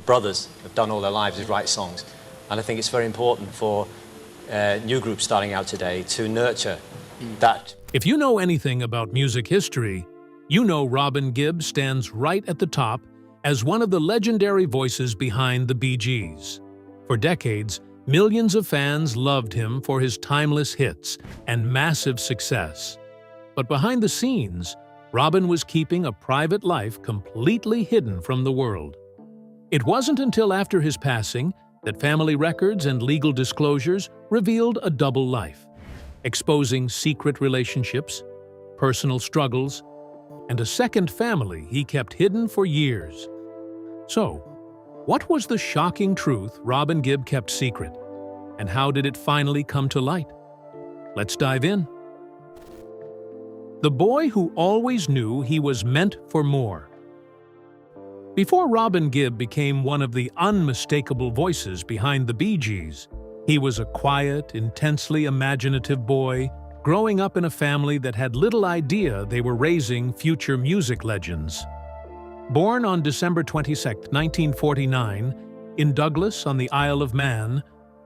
brothers have done all their lives is write songs. And I think it's very important for new groups starting out today to nurture that. If you know anything about music history, you know Robin Gibb stands right at the top as one of the legendary voices behind the Bee Gees. For decades, millions of fans loved him for his timeless hits and massive success. But behind the scenes, Robin was keeping a private life completely hidden from the world. It wasn't until after his passing that family records and legal disclosures revealed a double life, exposing secret relationships, personal struggles, and a second family he kept hidden for years. So, what was the shocking truth Robin Gibb kept secret, and how did it finally come to light? Let's dive in. The boy who always knew he was meant for more. Before Robin Gibb became one of the unmistakable voices behind the Bee Gees, he was a quiet, intensely imaginative boy growing up in a family that had little idea they were raising future music legends. Born on December 22, 1949, in Douglas on the Isle of Man,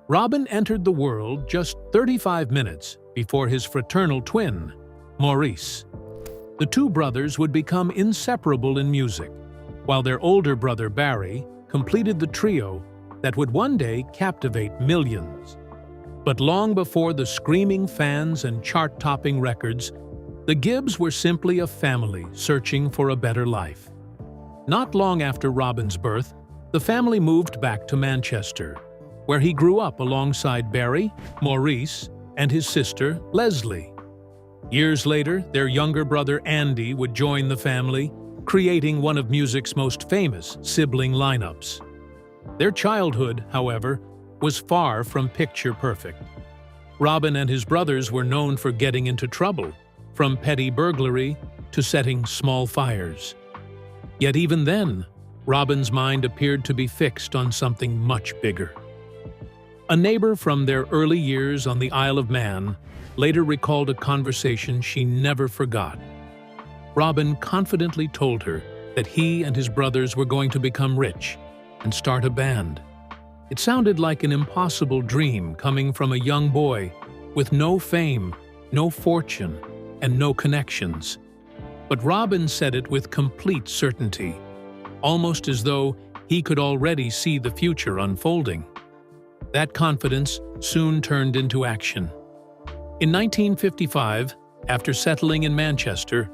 Robin entered the world just 35 minutes before his fraternal twin, Maurice. The two brothers would become inseparable in music, while their older brother Barry completed the trio that would one day captivate millions. But long before the screaming fans and chart-topping records, the Gibbs were simply a family searching for a better life. Not long after Robin's birth, the family moved back to Manchester, where he grew up alongside Barry, Maurice, and his sister, Leslie. Years later, their younger brother Andy would join the family, creating one of music's most famous sibling lineups. Their childhood, however, was far from picture perfect. Robin and his brothers were known for getting into trouble, from petty burglary to setting small fires. Yet even then, Robin's mind appeared to be fixed on something much bigger. A neighbor from their early years on the Isle of Man later recalled a conversation she never forgot. Robin confidently told her that he and his brothers were going to become rich and start a band. It sounded like an impossible dream coming from a young boy with no fame, no fortune, and no connections. But Robin said it with complete certainty, almost as though he could already see the future unfolding. That confidence soon turned into action. In 1955, after settling in Manchester,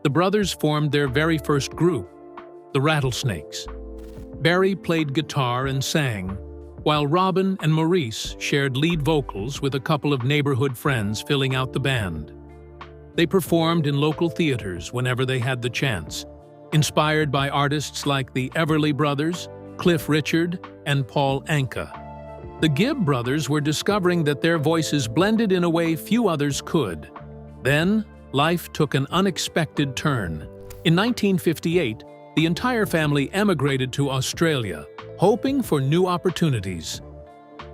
the brothers formed their very first group, the Rattlesnakes. Barry played guitar and sang, while Robin and Maurice shared lead vocals with a couple of neighborhood friends filling out the band. They performed in local theaters whenever they had the chance, inspired by artists like the Everly Brothers, Cliff Richard, and Paul Anka. The Gibb brothers were discovering that their voices blended in a way few others could. Then, life took an unexpected turn. In 1958, the entire family emigrated to Australia, hoping for new opportunities.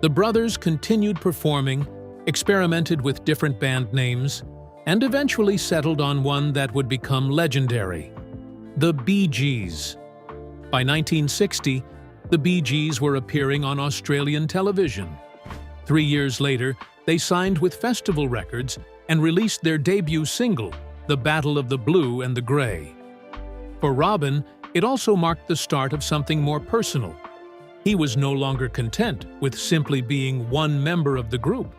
The brothers continued performing, experimented with different band names, and eventually settled on one that would become legendary: the Bee Gees. By 1960, the Bee Gees were appearing on Australian television. 3 years later, they signed with Festival Records and released their debut single, The Battle of the Blue and the Grey. For Robin, it also marked the start of something more personal. He was no longer content with simply being one member of the group.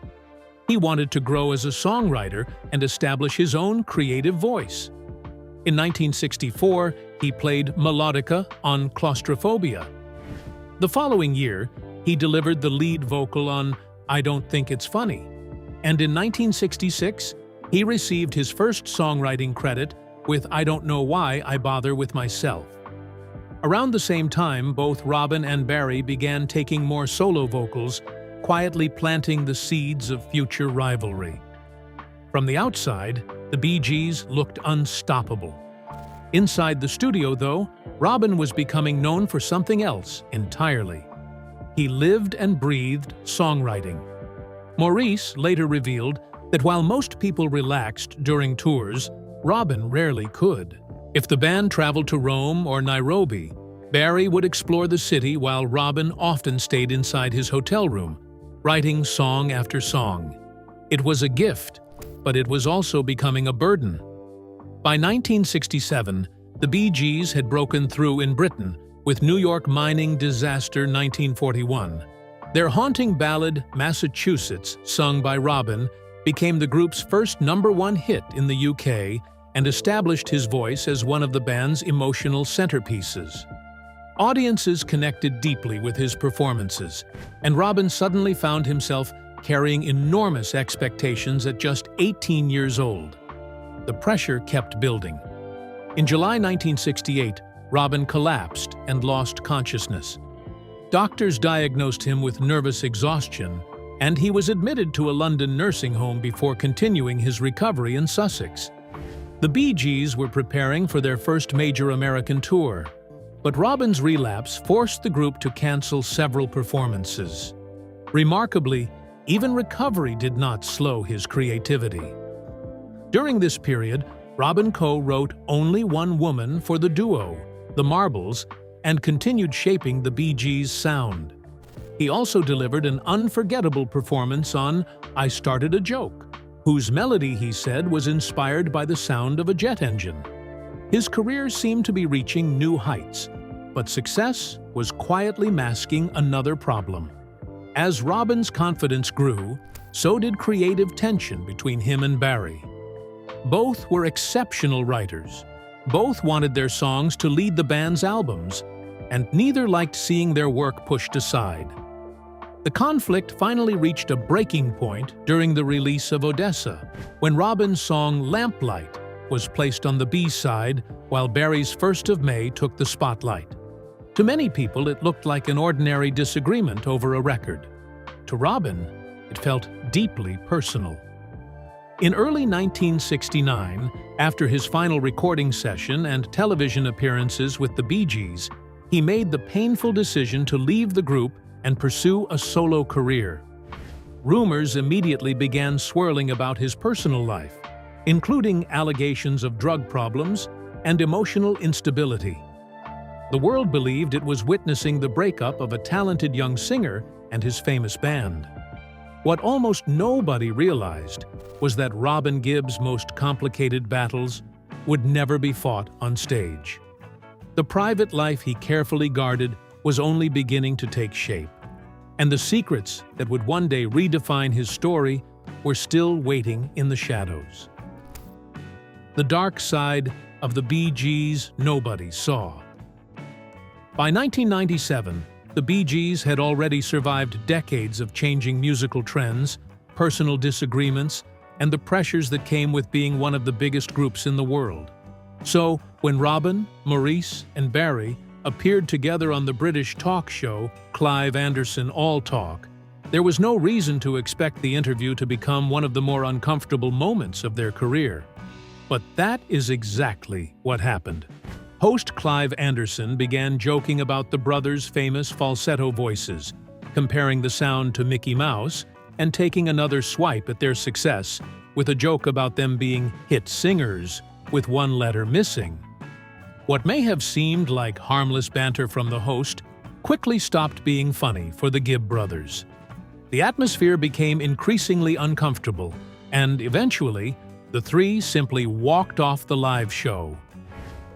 He wanted to grow as a songwriter and establish his own creative voice. In 1964, he played melodica on Claustrophobia. The following year, he delivered the lead vocal on I Don't Think It's Funny. And in 1966, he received his first songwriting credit with I Don't Know Why I Bother With Myself. Around the same time, both Robin and Barry began taking more solo vocals, quietly planting the seeds of future rivalry. From the outside, the Bee Gees looked unstoppable. Inside the studio, though, Robin was becoming known for something else entirely. He lived and breathed songwriting. Maurice later revealed that while most people relaxed during tours, Robin rarely could. If the band traveled to Rome or Nairobi, Barry would explore the city while Robin often stayed inside his hotel room, writing song after song. It was a gift, but it was also becoming a burden. By 1967, the Bee Gees had broken through in Britain with New York mining disaster 1941. Their haunting ballad, Massachusetts, sung by Robin, became the group's first #1 hit in the UK and established his voice as one of the band's emotional centerpieces. Audiences connected deeply with his performances, and Robin suddenly found himself carrying enormous expectations at just 18 years old. The pressure kept building. In July 1968, Robin collapsed and lost consciousness. Doctors diagnosed him with nervous exhaustion, and he was admitted to a London nursing home before continuing his recovery in Sussex. The Bee Gees were preparing for their first major American tour, but Robin's relapse forced the group to cancel several performances. Remarkably, even recovery did not slow his creativity. During this period, Robin co-wrote Only One Woman for the duo, The Marbles, and continued shaping the Bee Gees' sound. He also delivered an unforgettable performance on I Started a Joke, whose melody, he said, was inspired by the sound of a jet engine. His career seemed to be reaching new heights, but success was quietly masking another problem. As Robin's confidence grew, so did creative tension between him and Barry. Both were exceptional writers. Both wanted their songs to lead the band's albums, and neither liked seeing their work pushed aside. The conflict finally reached a breaking point during the release of Odessa, when Robin's song Lamplight was placed on the B-side while Barry's First of May took the spotlight. To many people, it looked like an ordinary disagreement over a record. To Robin, it felt deeply personal. In early 1969, after his final recording session and television appearances with the Bee Gees, he made the painful decision to leave the group and pursue a solo career. Rumors immediately began swirling about his personal life, including allegations of drug problems and emotional instability. The world believed it was witnessing the breakup of a talented young singer and his famous band. What almost nobody realized was that Robin Gibb's most complicated battles would never be fought on stage. The private life he carefully guarded was only beginning to take shape, and the secrets that would one day redefine his story were still waiting in the shadows. The dark side of the Bee Gees nobody saw. By 1997, the Bee Gees had already survived decades of changing musical trends, personal disagreements, and the pressures that came with being one of the biggest groups in the world. So, when Robin, Maurice, and Barry appeared together on the British talk show Clive Anderson All Talk, there was no reason to expect the interview to become one of the more uncomfortable moments of their career. But that is exactly what happened. Host Clive Anderson began joking about the brothers' famous falsetto voices, comparing the sound to Mickey Mouse, and taking another swipe at their success with a joke about them being hit singers with one letter missing. What may have seemed like harmless banter from the host quickly stopped being funny for the Gibb brothers. The atmosphere became increasingly uncomfortable, and eventually, the three simply walked off the live show.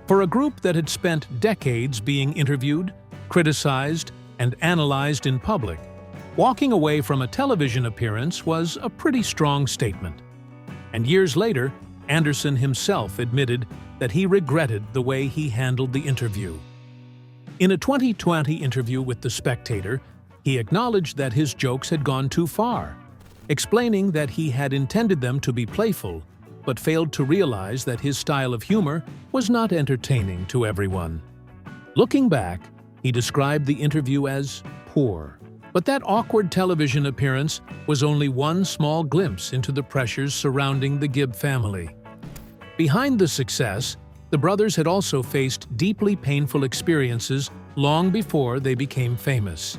For a group that had spent decades being interviewed, criticized, and analyzed in public, walking away from a television appearance was a pretty strong statement. And years later, Anderson himself admitted that he regretted the way he handled the interview. In a 2020 interview with The Spectator, he acknowledged that his jokes had gone too far, explaining that he had intended them to be playful, but failed to realize that his style of humor was not entertaining to everyone. Looking back, he described the interview as poor. But that awkward television appearance was only one small glimpse into the pressures surrounding the Gibb family. Behind the success, the brothers had also faced deeply painful experiences long before they became famous.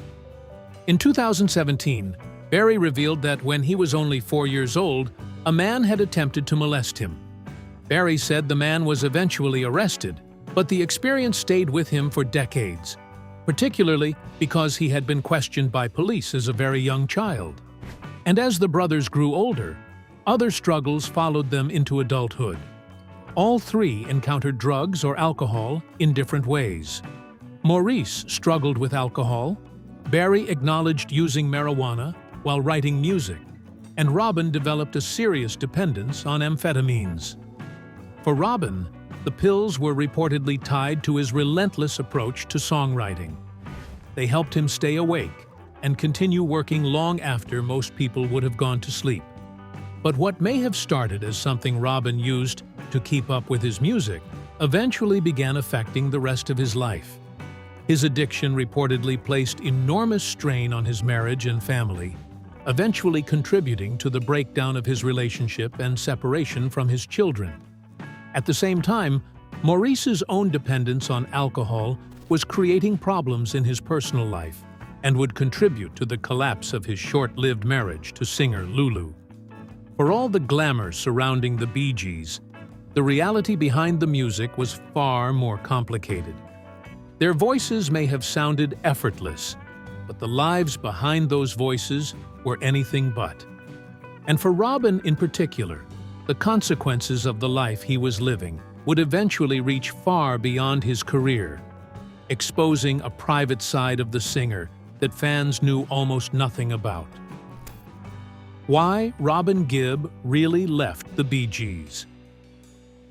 In 2017, Barry revealed that when he was only 4 years old, a man had attempted to molest him. Barry said the man was eventually arrested, But the experience stayed with him for decades, particularly because he had been questioned by police as a very young child. And as the brothers grew older, other struggles followed them into adulthood. All three encountered drugs or alcohol in different ways. Maurice struggled with alcohol, Barry acknowledged using marijuana while writing music, and Robin developed a serious dependence on amphetamines. For Robin, the pills were reportedly tied to his relentless approach to songwriting. They helped him stay awake and continue working long after most people would have gone to sleep. But what may have started as something Robin used to keep up with his music eventually began affecting the rest of his life. His addiction reportedly placed enormous strain on his marriage and family, eventually contributing to the breakdown of his relationship and separation from his children. At the same time, Maurice's own dependence on alcohol was creating problems in his personal life and would contribute to the collapse of his short-lived marriage to singer Lulu. For all the glamour surrounding the Bee Gees, the reality behind the music was far more complicated. Their voices may have sounded effortless, but the lives behind those voices were anything but. And for Robin in particular, the consequences of the life he was living would eventually reach far beyond his career, exposing a private side of the singer that fans knew almost nothing about. Why Robin Gibb really left the Bee Gees.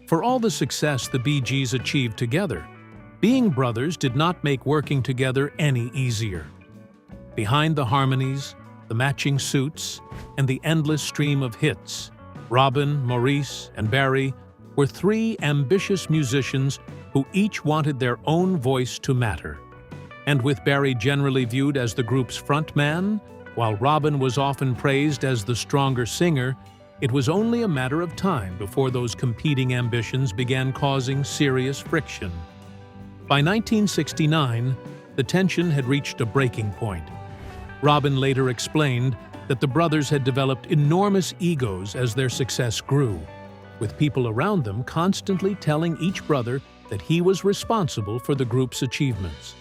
For all the success the Bee Gees achieved together, being brothers did not make working together any easier. Behind the harmonies, the matching suits, and the endless stream of hits, Robin, Maurice, and Barry were three ambitious musicians who each wanted their own voice to matter. And with Barry generally viewed as the group's frontman, while Robin was often praised as the stronger singer, it was only a matter of time before those competing ambitions began causing serious friction. By 1969, the tension had reached a breaking point. Robin later explained that the brothers had developed enormous egos as their success grew, with people around them constantly telling each brother that he was responsible for the group's achievements.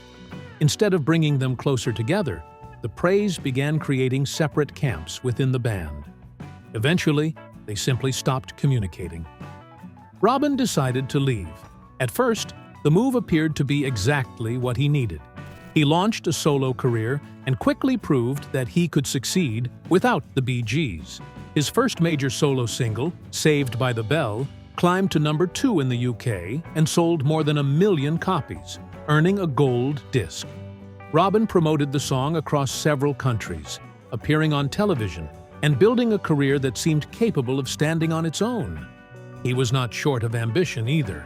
Instead of bringing them closer together, the praise began creating separate camps within the band. Eventually, they simply stopped communicating. Robin decided to leave. At first, the move appeared to be exactly what he needed. He launched a solo career and quickly proved that he could succeed without the Bee Gees. His first major solo single, Saved by the Bell, climbed to number 2 in the UK and sold more than 1 million copies, earning a gold disc. Robin promoted the song across several countries, appearing on television, and building a career that seemed capable of standing on its own. He was not short of ambition either.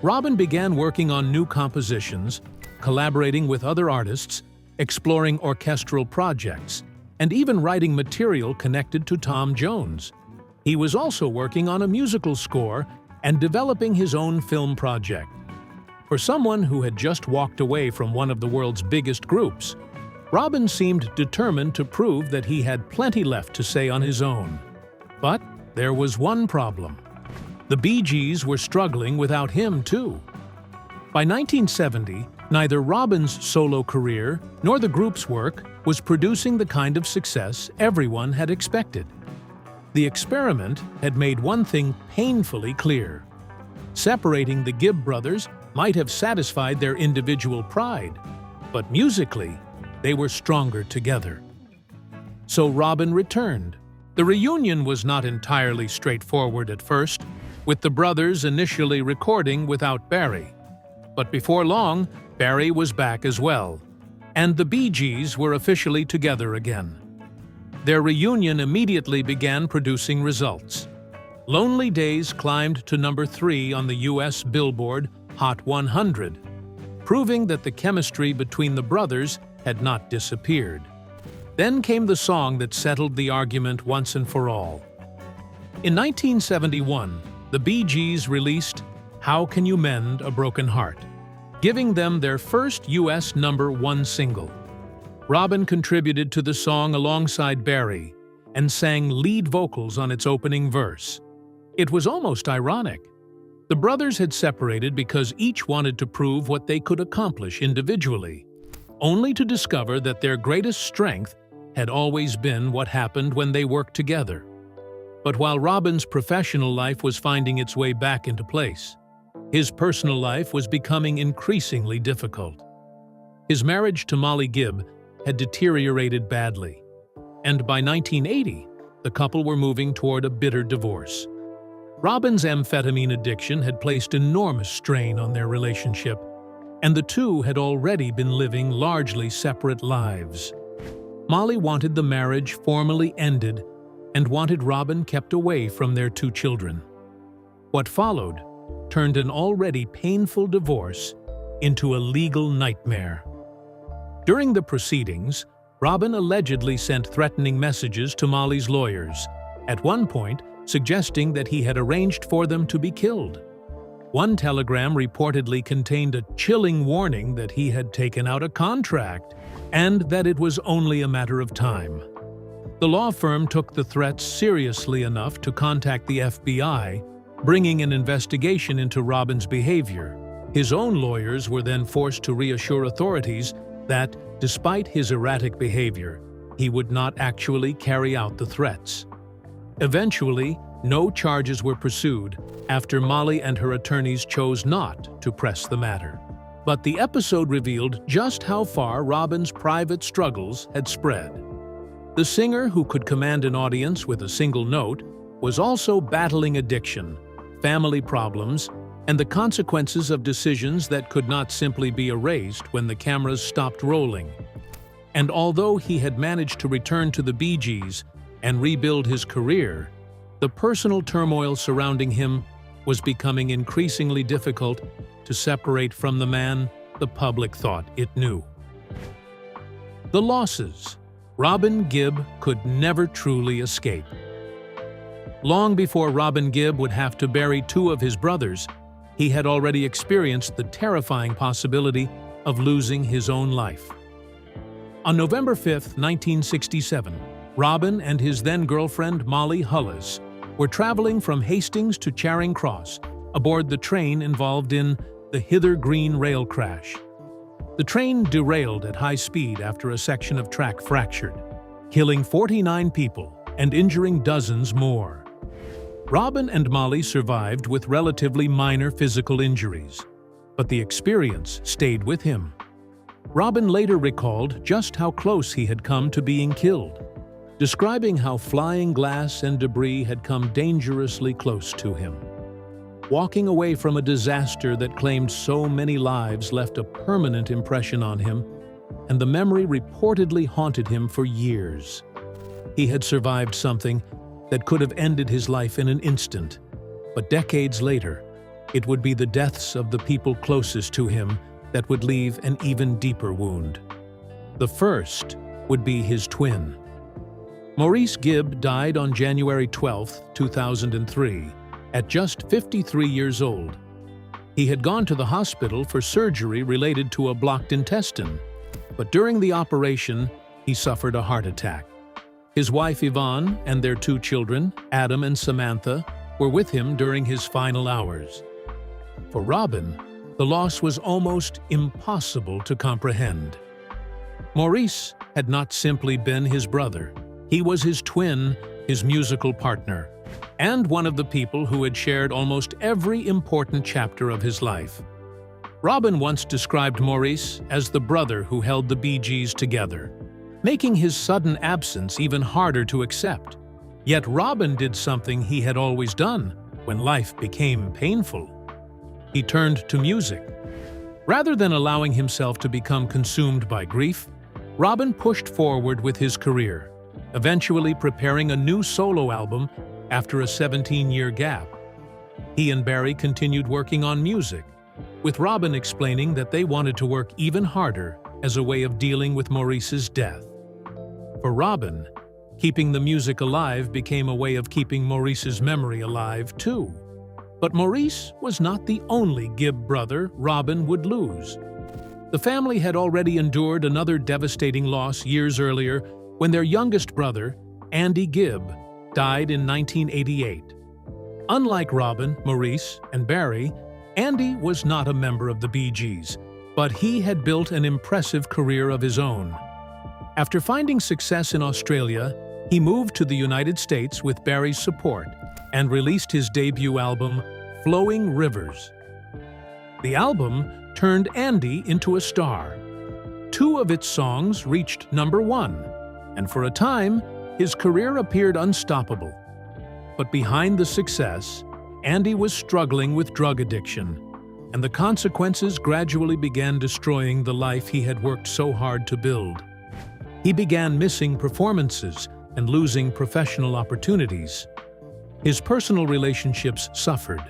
Robin began working on new compositions, collaborating with other artists, exploring orchestral projects, and even writing material connected to Tom Jones. He was also working on a musical score and developing his own film project. For someone who had just walked away from one of the world's biggest groups, Robin seemed determined to prove that he had plenty left to say on his own. But there was one problem. The Bee Gees were struggling without him, too. By 1970, neither Robin's solo career nor the group's work was producing the kind of success everyone had expected. The experiment had made one thing painfully clear. Separating the Gibb brothers might have satisfied their individual pride, but musically, they were stronger together. So Robin returned. The reunion was not entirely straightforward at first, with the brothers initially recording without Barry. But before long, Barry was back as well, and the Bee Gees were officially together again. Their reunion immediately began producing results. Lonely Days climbed to number 3 on the US Billboard Hot 100, proving that the chemistry between the brothers had not disappeared. Then came the song that settled the argument once and for all. In 1971, the Bee Gees released How Can You Mend a Broken Heart, giving them their first US #1 single. Robin contributed to the song alongside Barry and sang lead vocals on its opening verse. It was almost ironic. The brothers had separated because each wanted to prove what they could accomplish individually, only to discover that their greatest strength had always been what happened when they worked together. But while Robin's professional life was finding its way back into place, his personal life was becoming increasingly difficult. His marriage to Molly Gibb had deteriorated badly, and by 1980, the couple were moving toward a bitter divorce. Robin's amphetamine addiction had placed enormous strain on their relationship, and the two had already been living largely separate lives. Molly wanted the marriage formally ended and wanted Robin kept away from their 2 children. What followed turned an already painful divorce into a legal nightmare. During the proceedings, Robin allegedly sent threatening messages to Molly's lawyers, at one point suggesting that he had arranged for them to be killed. One telegram reportedly contained a chilling warning that he had taken out a contract and that it was only a matter of time. The law firm took the threats seriously enough to contact the FBI, bringing an investigation into Robin's behavior. His own lawyers were then forced to reassure authorities that, despite his erratic behavior, he would not actually carry out the threats. Eventually, no charges were pursued after Molly and her attorneys chose not to press the matter. But the episode revealed just how far Robin's private struggles had spread. The singer, who could command an audience with a single note, was also battling addiction, family problems, and the consequences of decisions that could not simply be erased when the cameras stopped rolling. And although he had managed to return to the Bee Gees and rebuild his career, the personal turmoil surrounding him was becoming increasingly difficult to separate from the man the public thought it knew. The losses. Robin Gibb could never truly escape. Long before Robin Gibb would have to bury 2 of his brothers, he had already experienced the terrifying possibility of losing his own life. On November 5, 1967, Robin and his then-girlfriend Molly Hullis were traveling from Hastings to Charing Cross aboard the train involved in the Hither Green rail crash. The train derailed at high speed after a section of track fractured, killing 49 people and injuring dozens more. Robin and Molly survived with relatively minor physical injuries, but the experience stayed with him. Robin later recalled just how close he had come to being killed, describing how flying glass and debris had come dangerously close to him. Walking away from a disaster that claimed so many lives left a permanent impression on him, and the memory reportedly haunted him for years. He had survived something that could have ended his life in an instant, but decades later, it would be the deaths of the people closest to him that would leave an even deeper wound. The first would be his twin. Maurice Gibb died on January 12, 2003, at just 53 years old. He had gone to the hospital for surgery related to a blocked intestine, but during the operation, he suffered a heart attack. His wife Yvonne and their 2 children, Adam and Samantha, were with him during his final hours. For Robin, the loss was almost impossible to comprehend. Maurice had not simply been his brother. He was his twin, his musical partner, and one of the people who had shared almost every important chapter of his life. Robin once described Maurice as the brother who held the Bee Gees together, making his sudden absence even harder to accept. Yet Robin did something he had always done when life became painful. He turned to music. Rather than allowing himself to become consumed by grief, Robin pushed forward with his career, eventually preparing a new solo album after a 17-year gap. He and Barry continued working on music, with Robin explaining that they wanted to work even harder as a way of dealing with Maurice's death. For Robin, keeping the music alive became a way of keeping Maurice's memory alive, too. But Maurice was not the only Gibb brother Robin would lose. The family had already endured another devastating loss years earlier when their youngest brother, Andy Gibb, died in 1988. Unlike Robin, Maurice, and Barry, Andy was not a member of the Bee Gees, but he had built an impressive career of his own. After finding success in Australia, he moved to the United States with Barry's support and released his debut album, Flowing Rivers. The album turned Andy into a star. 2 of its songs reached #1, and for a time, his career appeared unstoppable. But behind the success, Andy was struggling with drug addiction, and the consequences gradually began destroying the life he had worked so hard to build. He began missing performances and losing professional opportunities. His personal relationships suffered,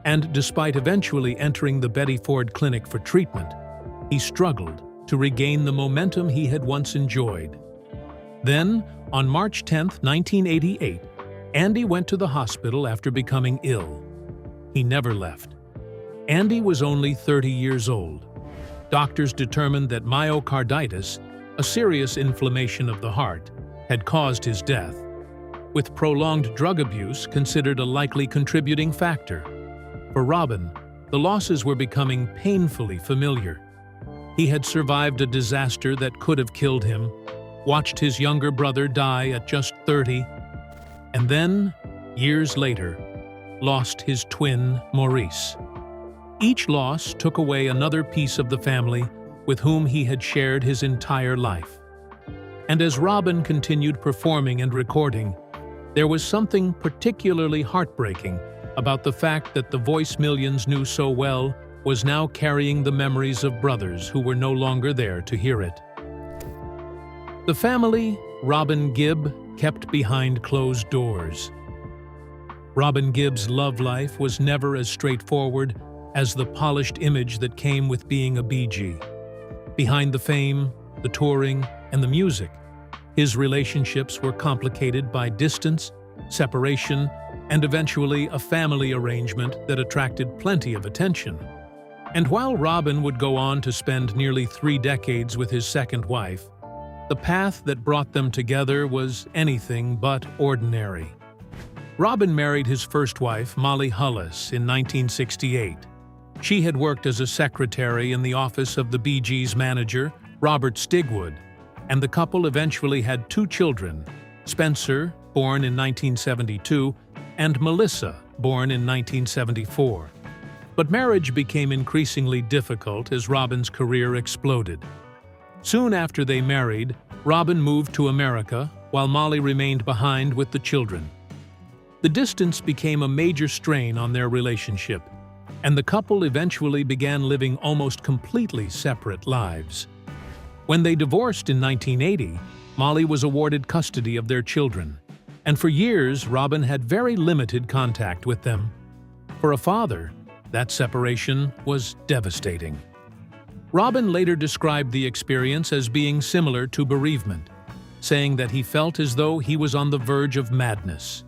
and despite eventually entering the Betty Ford Clinic for treatment, he struggled to regain the momentum he had once enjoyed. Then, on March 10, 1988, Andy went to the hospital after becoming ill. He never left. Andy was only 30 years old. Doctors determined that myocarditis, a serious inflammation of the heart, had caused his death, with prolonged drug abuse considered a likely contributing factor. For Robin, the losses were becoming painfully familiar. He had survived a disaster that could have killed him, watched his younger brother die at just 30, and then, years later, lost his twin, Maurice. Each loss took away another piece of the family with whom he had shared his entire life. And as Robin continued performing and recording, there was something particularly heartbreaking about the fact that the voice millions knew so well was now carrying the memories of brothers who were no longer there to hear it. The family Robin Gibb kept behind closed doors. Robin Gibb's love life was never as straightforward as the polished image that came with being a Bee Gee. Behind the fame, the touring, and the music, his relationships were complicated by distance, separation, and eventually a family arrangement that attracted plenty of attention. And while Robin would go on to spend nearly 3 decades with his second wife, the path that brought them together was anything but ordinary. Robin married his first wife, Molly Hullis, in 1968. She had worked as a secretary in the office of the Bee Gees' manager, Robert Stigwood, and the couple eventually had 2 children, Spencer, born in 1972, and Melissa, born in 1974. But marriage became increasingly difficult as Robin's career exploded. Soon after they married, Robin moved to America, while Molly remained behind with the children. The distance became a major strain on their relationship, and the couple eventually began living almost completely separate lives. When they divorced in 1980, Molly was awarded custody of their children, and for years Robin had very limited contact with them. For a father, that separation was devastating. Robin later described the experience as being similar to bereavement, saying that he felt as though he was on the verge of madness.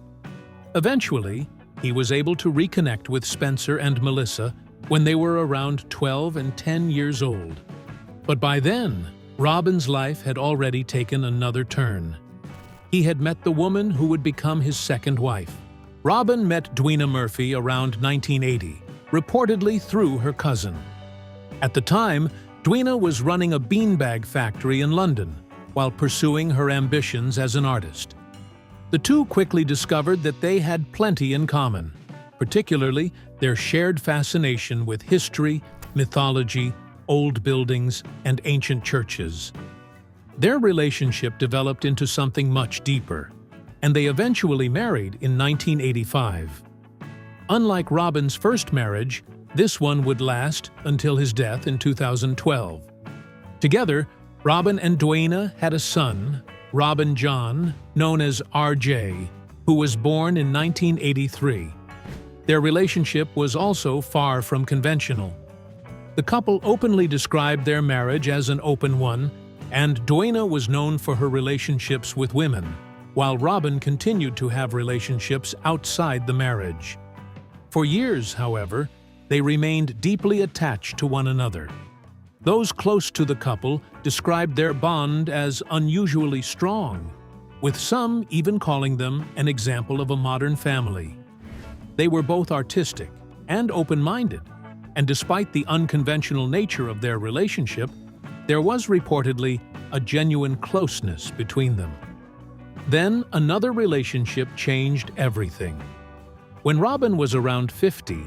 Eventually, he was able to reconnect with Spencer and Melissa when they were around 12 and 10 years old. But by then, Robin's life had already taken another turn. He had met the woman who would become his second wife. Robin met Dwina Murphy around 1980, reportedly through her cousin. At the time, Dwina was running a beanbag factory in London while pursuing her ambitions as an artist. The two quickly discovered that they had plenty in common, particularly their shared fascination with history, mythology, old buildings, and ancient churches. Their relationship developed into something much deeper, and they eventually married in 1985. Unlike Robin's first marriage, this one would last until his death in 2012. Together, Robin and Dwina had a son, Robin John, known as RJ, who was born in 1983. Their relationship was also far from conventional. The couple openly described their marriage as an open one, and Dwina was known for her relationships with women, while Robin continued to have relationships outside the marriage. For years, however, they remained deeply attached to one another. Those close to the couple described their bond as unusually strong, with some even calling them an example of a modern family. They were both artistic and open-minded, and despite the unconventional nature of their relationship, there was reportedly a genuine closeness between them. Then another relationship changed everything. When Robin was around 50,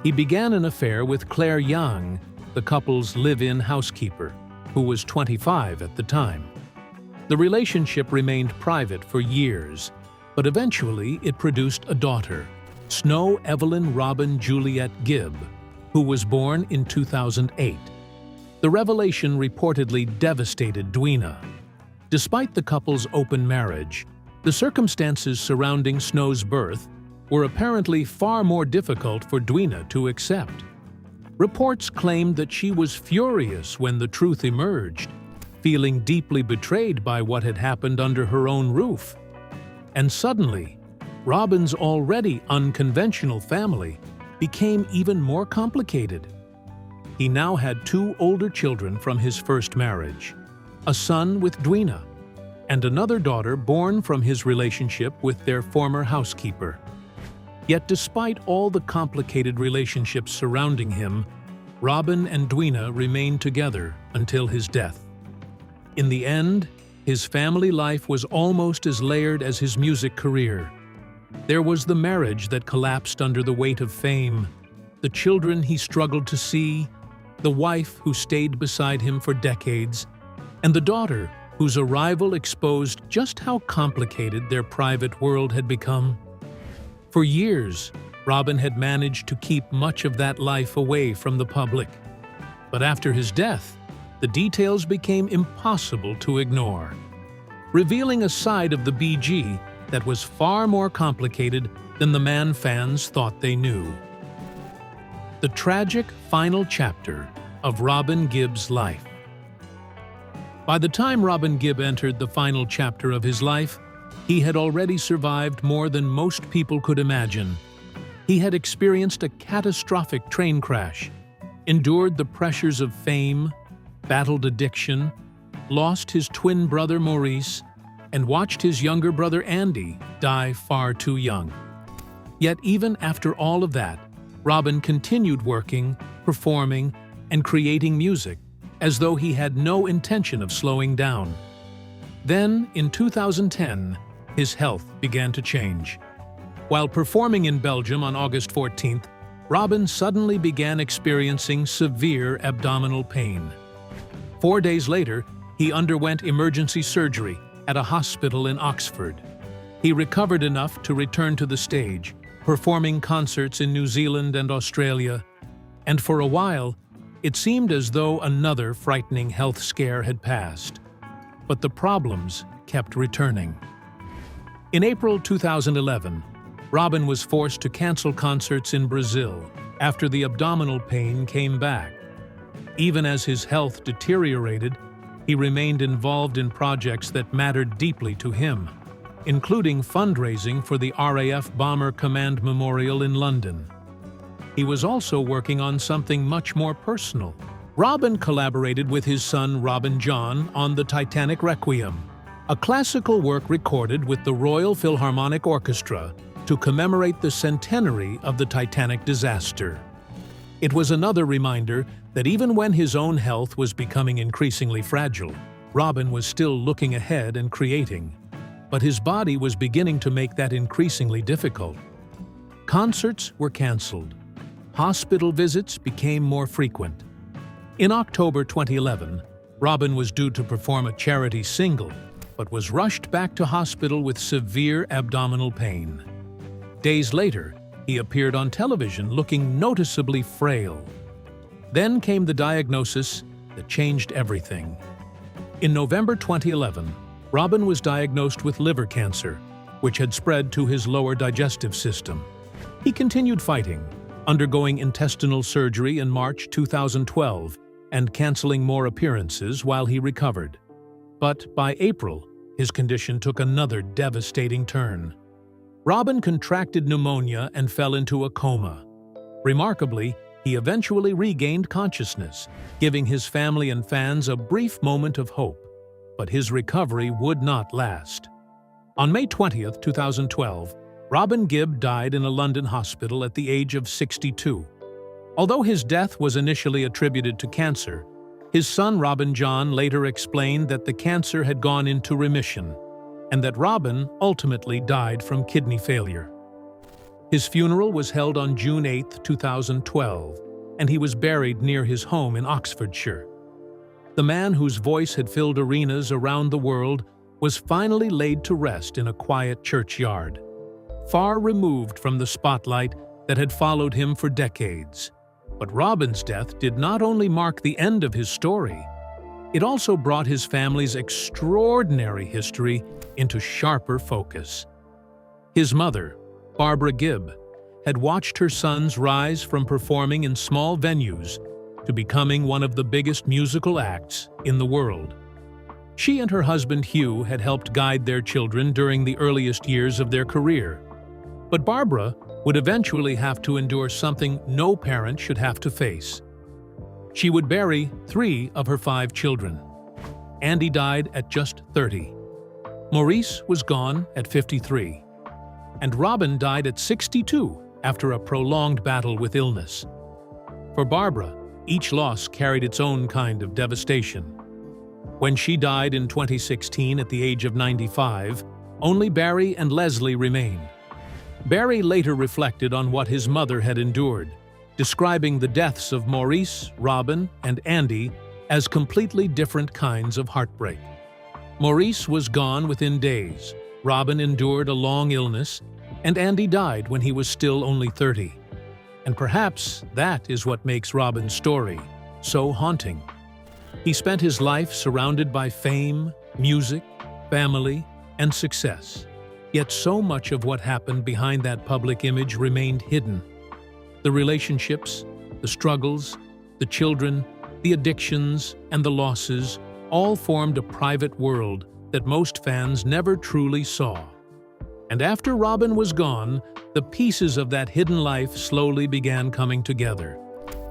he began an affair with Claire Young, the couple's live-in housekeeper, who was 25 at the time. The relationship remained private for years, but eventually it produced a daughter, Snow Evelyn Robin Juliet Gibb, who was born in 2008. The revelation reportedly devastated Dwina. Despite the couple's open marriage, the circumstances surrounding Snow's birth were apparently far more difficult for Dwina to accept. Reports claimed that she was furious when the truth emerged, feeling deeply betrayed by what had happened under her own roof. And suddenly, Robin's already unconventional family became even more complicated. He now had 2 older children from his first marriage, a son with Dwina, and another daughter born from his relationship with their former housekeeper. Yet despite all the complicated relationships surrounding him, Robin and Dwina remained together until his death. In the end, his family life was almost as layered as his music career. There was the marriage that collapsed under the weight of fame, the children he struggled to see, the wife who stayed beside him for decades, and the daughter whose arrival exposed just how complicated their private world had become. For years, Robin had managed to keep much of that life away from the public. But after his death, the details became impossible to ignore, revealing a side of the Bee Gees that was far more complicated than the man fans thought they knew. The tragic final chapter of Robin Gibb's life. By the time Robin Gibb entered the final chapter of his life, he had already survived more than most people could imagine. He had experienced a catastrophic train crash, endured the pressures of fame, battled addiction, lost his twin brother Maurice, and watched his younger brother Andy die far too young. Yet even after all of that, Robin continued working, performing, and creating music as though he had no intention of slowing down. Then, in 2010, his health began to change. While performing in Belgium on August 14th, Robin suddenly began experiencing severe abdominal pain. 4 days later, he underwent emergency surgery at a hospital in Oxford. He recovered enough to return to the stage, performing concerts in New Zealand and Australia, and for a while, it seemed as though another frightening health scare had passed. But the problems kept returning. In April 2011, Robin was forced to cancel concerts in Brazil after the abdominal pain came back. Even as his health deteriorated, he remained involved in projects that mattered deeply to him, including fundraising for the RAF Bomber Command Memorial in London. He was also working on something much more personal. Robin collaborated with his son Robin John on the Titanic Requiem, a classical work recorded with the Royal Philharmonic Orchestra to commemorate the centenary of the Titanic disaster. It was another reminder that even when his own health was becoming increasingly fragile, Robin was still looking ahead and creating. But his body was beginning to make that increasingly difficult. Concerts were canceled. Hospital visits became more frequent. In October 2011, Robin was due to perform a charity single, but was rushed back to hospital with severe abdominal pain. Days later, he appeared on television looking noticeably frail. Then came the diagnosis that changed everything. In November 2011, Robin was diagnosed with liver cancer, which had spread to his lower digestive system. He continued fighting, undergoing intestinal surgery in March 2012 and canceling more appearances while he recovered. But by April, his condition took another devastating turn. Robin contracted pneumonia and fell into a coma. Remarkably, he eventually regained consciousness, giving his family and fans a brief moment of hope. But his recovery would not last. On May 20, 2012, Robin Gibb died in a London hospital at the age of 62. Although his death was initially attributed to cancer, his son Robin John later explained that the cancer had gone into remission and that Robin ultimately died from kidney failure. His funeral was held on June 8, 2012, and he was buried near his home in Oxfordshire. The man whose voice had filled arenas around the world was finally laid to rest in a quiet churchyard, far removed from the spotlight that had followed him for decades. But Robin's death did not only mark the end of his story, it also brought his family's extraordinary history into sharper focus. His mother, Barbara Gibb, had watched her sons rise from performing in small venues to becoming one of the biggest musical acts in the world. She and her husband Hugh had helped guide their children during the earliest years of their career. But Barbara would eventually have to endure something no parent should have to face. She would bury 3 of her 5 children. Andy died at just 30. Maurice was gone at 53. And Robin died at 62 after a prolonged battle with illness. For Barbara, each loss carried its own kind of devastation. When she died in 2016 at the age of 95, only Barry and Leslie remained. Barry later reflected on what his mother had endured, describing the deaths of Maurice, Robin, and Andy as completely different kinds of heartbreak. Maurice was gone within days, Robin endured a long illness, and Andy died when he was still only 30. And perhaps that is what makes Robin's story so haunting. He spent his life surrounded by fame, music, family, and success. Yet so much of what happened behind that public image remained hidden. The relationships, the struggles, the children, the addictions, and the losses all formed a private world that most fans never truly saw. And after Robin was gone, the pieces of that hidden life slowly began coming together,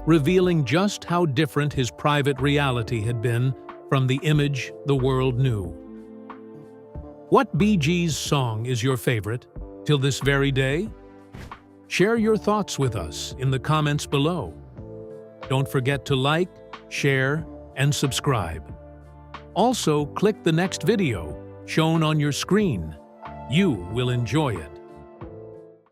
revealing just how different his private reality had been from the image the world knew. What Bee Gees song is your favorite till this very day? Share your thoughts with us in the comments below. Don't forget to like, share, and subscribe. Also, click the next video shown on your screen. You will enjoy it.